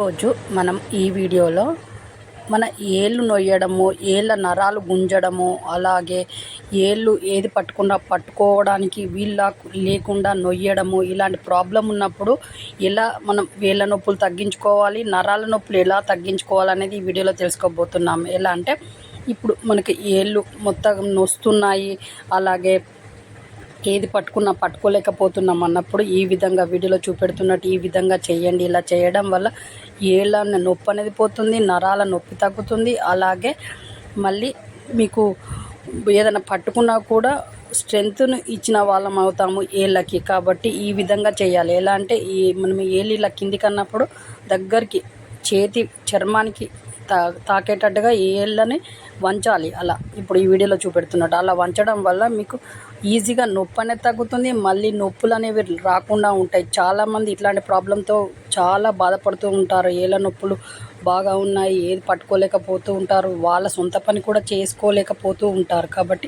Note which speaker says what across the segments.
Speaker 1: రోజు మనం ఈ వీడియోలో మన ఏళ్ళు నొయ్యడము, ఏళ్ళ నరాలు గుంజడము, అలాగే ఏళ్ళు ఏది పట్టుకోవడానికి వీళ్ళ లేకుండా నొయ్యడము, ఇలాంటి ప్రాబ్లం ఉన్నప్పుడు ఎలా మనం వేళ్ళ నొప్పులు తగ్గించుకోవాలి, నరాల నొప్పులు ఎలా తగ్గించుకోవాలనేది ఈ వీడియోలో తెలుసుకోబోతున్నాం. ఎలా అంటే ఇప్పుడు మనకి ఏళ్ళు మొత్తం నొస్తున్నాయి, అలాగే ఏది పట్టుకోలేకపోతున్నాం అన్నప్పుడు ఈ విధంగా వీడియోలో చూపెడుతున్నట్టు ఈ విధంగా చేయండి. ఇలా చేయడం వల్ల ఏళ్ళ నొప్పి అనేది పోతుంది, నరాల నొప్పి తగ్గుతుంది. అలాగే మళ్ళీ మీకు ఏదైనా పట్టుకున్నా కూడా స్ట్రెంగ్త్ను ఇచ్చిన వాళ్ళం అవుతాము ఏళ్ళకి. కాబట్టి ఈ విధంగా చేయాలి. ఎలా అంటే మనం ఏళ్ళు ఇలా కిందికి అన్నప్పుడు దగ్గరికి చేతి చర్మానికి తాకేటట్టుగా ఏళ్ళని వంచాలి. అలా ఇప్పుడు ఈ వీడియోలో చూపెడుతున్నట్టు అలా వంచడం వల్ల మీకు ఈజీగా నొప్పి అనేది తగ్గుతుంది. మళ్ళీ నొప్పులు అనేవి రాకుండా ఉంటాయి. చాలామంది ఇట్లాంటి ప్రాబ్లంతో చాలా బాధపడుతూ ఉంటారు. ఏళ్ళ నొప్పులు బాగా ఉన్నాయి, ఏది పట్టుకోలేకపోతూ ఉంటారు, వాళ్ళ సొంత పని కూడా చేసుకోలేకపోతూ ఉంటారు. కాబట్టి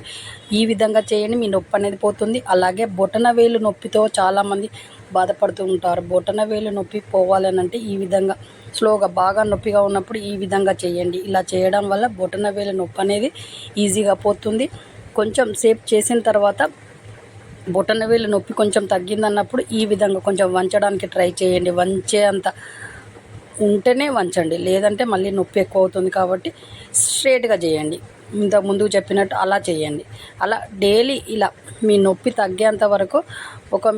Speaker 1: ఈ విధంగా చేయండి, మీ నొప్పి అనేది పోతుంది. అలాగే బొటనవేలు నొప్పితో చాలామంది బాధపడుతూ ఉంటారు. బొటనవేలు నొప్పి పోవాలనంటే ఈ విధంగా స్లోగా బాగా నొప్పిగా ఉన్నప్పుడు ఈ విధంగా చేయండి. ఇలా చేయడం వల్ల బొటనవేలు నొప్పి అనేది ఈజీగా పోతుంది. కొంచెం సేపు చేసిన తర్వాత బొటనవేలు నొప్పి కొంచెం తగ్గిందన్నప్పుడు ఈ విధంగా కొంచెం వంచడానికి ట్రై చేయండి. వంచే అంత ఉంటేనే వంచండి, లేదంటే మళ్ళీ నొప్పి ఎక్కువ అవుతుంది. కాబట్టి స్ట్రేట్గా చేయండి, ఇంతకు ముందుకు చెప్పినట్టు అలా చేయండి. అలా డైలీ ఇలా మీ నొప్పి తగ్గేంత వరకు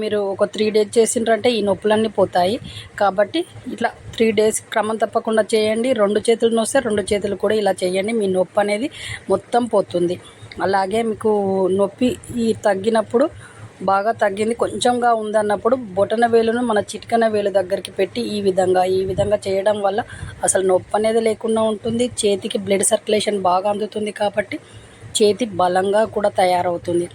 Speaker 1: మీరు ఒక 3 డేస్ చేసిండ్రంటే ఈ నొప్పులన్నీ పోతాయి. కాబట్టి ఇట్లా 3 డేస్ క్రమం తప్పకుండా చేయండి. 2 చేతులు నొస్తే 2 చేతులు కూడా ఇలా చేయండి, మీ నొప్పి అనేది మొత్తం పోతుంది. అలాగే మీకు నొప్పి తగ్గినప్పుడు బాగా తగ్గింది కొంచెంగా ఉందన్నప్పుడు బొటన వేలును మన చిటికెన వేలు దగ్గరికి పెట్టి ఈ విధంగా చేయడం వల్ల అసలు నొప్పి అనేది లేకుండా ఉంటుంది. చేతికి బ్లడ్ సర్క్యులేషన్ బాగా అందుతుంది. కాబట్టి చేతి బలంగా కూడా తయారవుతుంది.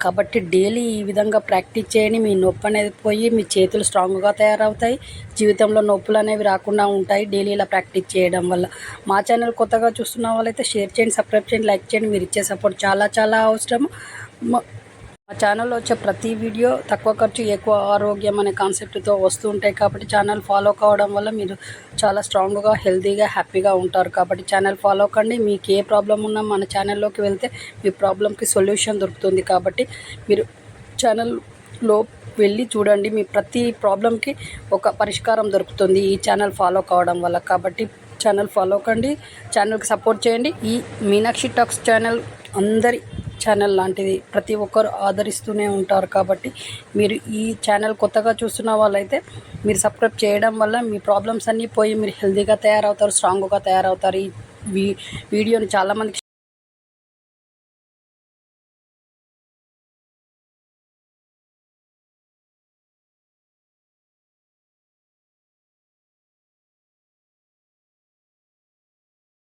Speaker 1: కాబట్టి డైలీ ఈ విధంగా ప్రాక్టీస్ చేయండి. మీ నొప్పి అనేది పోయి మీ చేతులు స్ట్రాంగ్గా తయారవుతాయి. జీవితంలో నొప్పులు అనేవి రాకుండా ఉంటాయి డైలీ ఇలా ప్రాక్టీస్ చేయడం వల్ల. మా ఛానల్ కొత్తగా చూస్తున్న వాళ్ళైతే షేర్ చేయండి, సబ్స్క్రైబ్ చేయండి, లైక్ చేయండి. మీరు ఇచ్చే సపోర్ట్ చాలా అవసరం. మా ఛానల్లో వచ్చే ప్రతి వీడియో తక్కువ ఖర్చు ఎక్కువ ఆరోగ్యం అనే కాన్సెప్ట్తో వస్తూ ఉంటాయి. కాబట్టి ఛానల్ ఫాలో కావడం వల్ల మీరు చాలా స్ట్రాంగ్గా, హెల్తీగా, హ్యాపీగా ఉంటారు. కాబట్టి ఛానల్ ఫాలో కండి. మీకు ఏ ప్రాబ్లం ఉన్నా మన ఛానల్లోకి వెళ్తే మీ ప్రాబ్లంకి సొల్యూషన్ దొరుకుతుంది. కాబట్టి మీరు ఛానల్లో వెళ్ళి చూడండి, మీ ప్రతి ప్రాబ్లంకి ఒక పరిష్కారం దొరుకుతుంది ఈ ఛానల్ ఫాలో కావడం వల్ల. కాబట్టి ఛానల్ ఫాలో కండి, ఛానల్కి సపోర్ట్ చేయండి. ఈ మీనాక్షి టాక్స్ ఛానల్ అందరి ఛానల్ లాంటిది, ప్రతి ఒక్కరు ఆదరిస్తూనే ఉంటారు. కాబట్టి మీరు ఈ ఛానల్ కొత్తగా చూస్తున్న వాళ్ళైతే మీరు సబ్స్క్రైబ్ చేయడం వల్ల మీ ప్రాబ్లమ్స్ అన్నీ పోయి మీరు హెల్తీగా తయారవుతారు, స్ట్రాంగ్గా తయారవుతారు. ఈ వీడియోని చాలామందికి